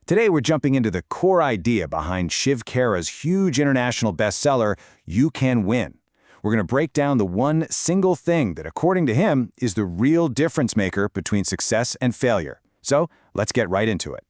Today we're jumping into the core idea behind Shiv Khera's huge international bestseller, You Can Win. We're going to break down the one single thing that, according to him, is the real difference maker between success and failure. So let's get right into it.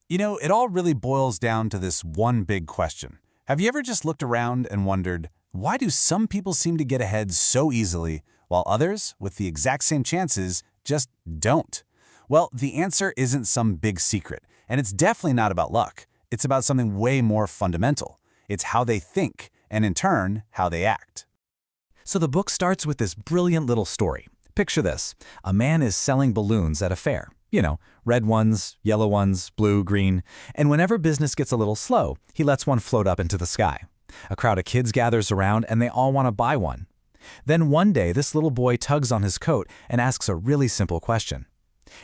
You know, it all really boils down to this one big question. Have you ever just looked around and wondered, why do some people seem to get ahead so easily, while others, with the exact same chances, just don't? Well, the answer isn't some big secret, and it's definitely not about luck. It's about something way more fundamental. It's how they think, and in turn, how they act. So the book starts with this brilliant little story. Picture this. A man is selling balloons at a fair. You know, red ones, yellow ones, blue, green. And whenever business gets a little slow, he lets one float up into the sky. A crowd of kids gathers around and they all want to buy one. Then one day, this little boy tugs on his coat and asks a really simple question.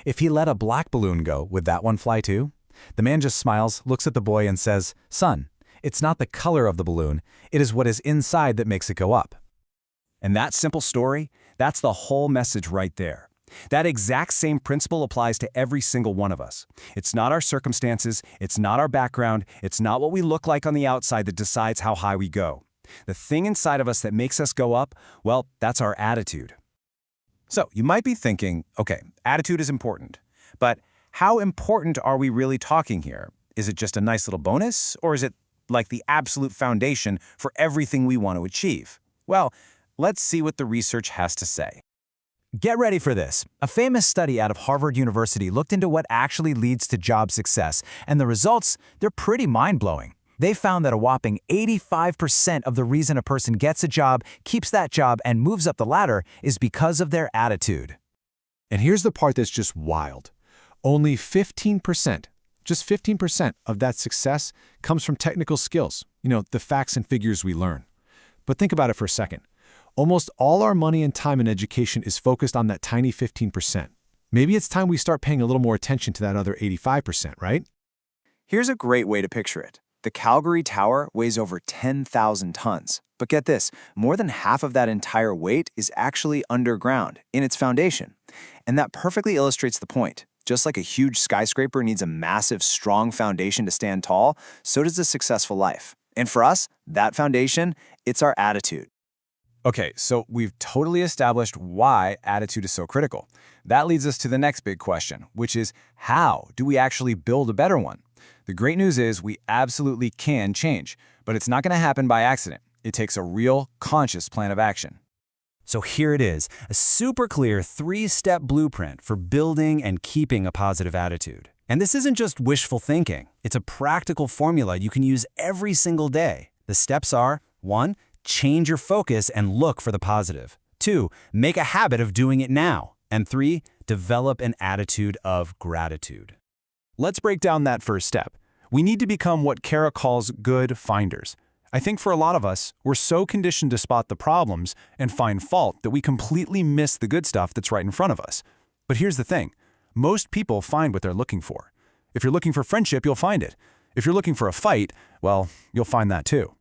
If he let a black balloon go, would that one fly too? The man just smiles, looks at the boy and says, "Son, it's not the color of the balloon, it is what is inside that makes it go up." And that simple story, that's the whole message right there. That exact same principle applies to every single one of us. It's not our circumstances, it's not our background, it's not what we look like on the outside that decides how high we go. The thing inside of us that makes us go up, well, that's our attitude. So you might be thinking, okay, attitude is important, but how important are we really talking here? Is it just a nice little bonus, or is it like the absolute foundation for everything we want to achieve? Well, let's see what the research has to say. Get ready for this. A famous study out of Harvard University looked into what actually leads to job success, and the results, they're pretty mind-blowing. They found that a whopping 85% of the reason a person gets a job, keeps that job, and moves up the ladder is because of their attitude. And here's the part that's just wild. Only 15%, just 15% of that success comes from technical skills, the facts and figures we learn. But think about it for a second. Almost all our money and time in education is focused on that tiny 15%. Maybe it's time we start paying a little more attention to that other 85%, right? Here's a great way to picture it. The Calgary Tower weighs over 10,000 tons. But get this, more than half of that entire weight is actually underground, in its foundation. And that perfectly illustrates the point. Just like a huge skyscraper needs a massive, strong foundation to stand tall, so does a successful life. And for us, that foundation, it's our attitude. Okay, so we've totally established why attitude is so critical. That leads us to the next big question, which is how do we actually build a better one? The great news is we absolutely can change, but it's not going to happen by accident. It takes a real, conscious plan of action. So here it is, a super clear 3-step blueprint for building and keeping a positive attitude. And this isn't just wishful thinking. It's a practical formula you can use every single day. The steps are: 1. Change your focus and look for the positive. 2. Make a habit of doing it now. And 3. Develop an attitude of gratitude. Let's break down that first step. We need to become what Khera calls good finders. I think for a lot of us, we're so conditioned to spot the problems and find fault that we completely miss the good stuff that's right in front of us. But here's the thing. Most people find what they're looking for. If you're looking for friendship, you'll find it. If you're looking for a fight, well, you'll find that too.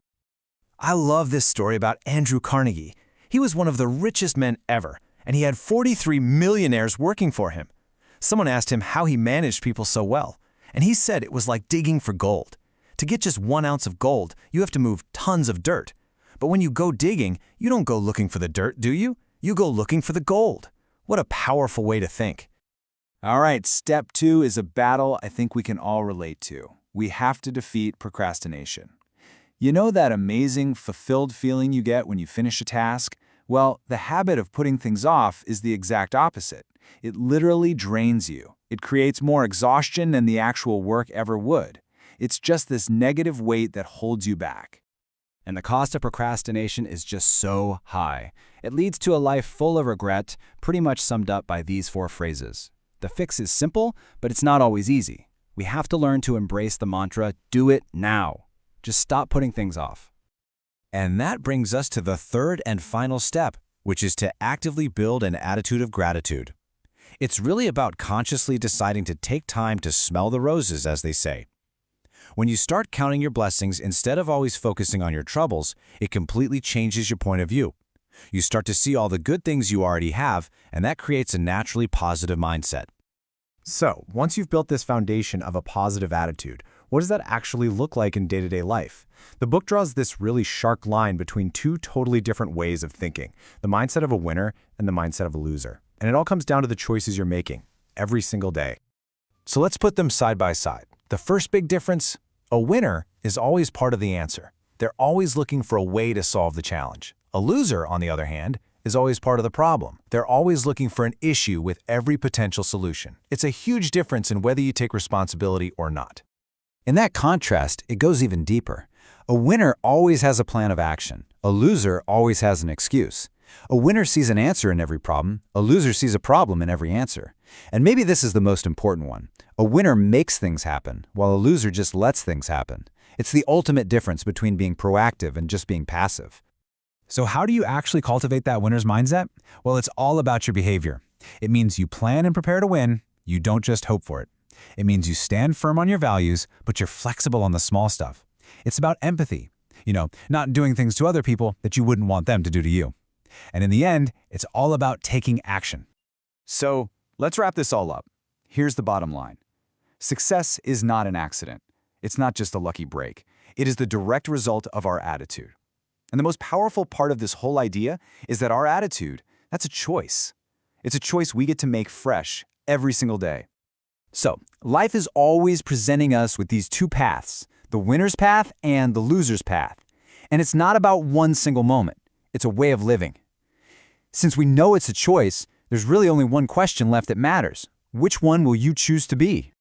I love this story about Andrew Carnegie. He was one of the richest men ever, and he had 43 millionaires working for him. Someone asked him how he managed people so well, and he said it was like digging for gold. To get just 1 ounce of gold, you have to move tons of dirt. But when you go digging, you don't go looking for the dirt, do you? You go looking for the gold. What a powerful way to think. All right, step 2 is a battle I think we can all relate to. We have to defeat procrastination. You know that amazing, fulfilled feeling you get when you finish a task? Well, the habit of putting things off is the exact opposite. It literally drains you. It creates more exhaustion than the actual work ever would. It's just this negative weight that holds you back. And the cost of procrastination is just so high. It leads to a life full of regret, pretty much summed up by these 4 phrases. The fix is simple, but it's not always easy. We have to learn to embrace the mantra, do it now. Just stop putting things off. And that brings us to the third and final step, which is to actively build an attitude of gratitude. It's really about consciously deciding to take time to smell the roses, as they say. When you start counting your blessings instead of always focusing on your troubles, it completely changes your point of view. You start to see all the good things you already have, and that creates a naturally positive mindset. So, once you've built this foundation of a positive attitude, what does that actually look like in day-to-day life? The book draws this really sharp line between two totally different ways of thinking, the mindset of a winner and the mindset of a loser. And it all comes down to the choices you're making every single day. So let's put them side by side. The first big difference, a winner is always part of the answer. They're always looking for a way to solve the challenge. A loser, on the other hand, is always part of the problem. They're always looking for an issue with every potential solution. It's a huge difference in whether you take responsibility or not. In that contrast, it goes even deeper. A winner always has a plan of action. A loser always has an excuse. A winner sees an answer in every problem. A loser sees a problem in every answer. And maybe this is the most important one. A winner makes things happen, while a loser just lets things happen. It's the ultimate difference between being proactive and just being passive. So how do you actually cultivate that winner's mindset? Well, it's all about your behavior. It means you plan and prepare to win. You don't just hope for it. It means you stand firm on your values, but you're flexible on the small stuff. It's about empathy. Not doing things to other people that you wouldn't want them to do to you. And in the end, it's all about taking action. So, let's wrap this all up. Here's the bottom line. Success is not an accident. It's not just a lucky break. It is the direct result of our attitude. And the most powerful part of this whole idea is that our attitude, that's a choice. It's a choice we get to make fresh every single day. So, life is always presenting us with these two paths, the winner's path and the loser's path. And it's not about one single moment. It's a way of living. Since we know it's a choice, there's really only one question left that matters. Which one will you choose to be?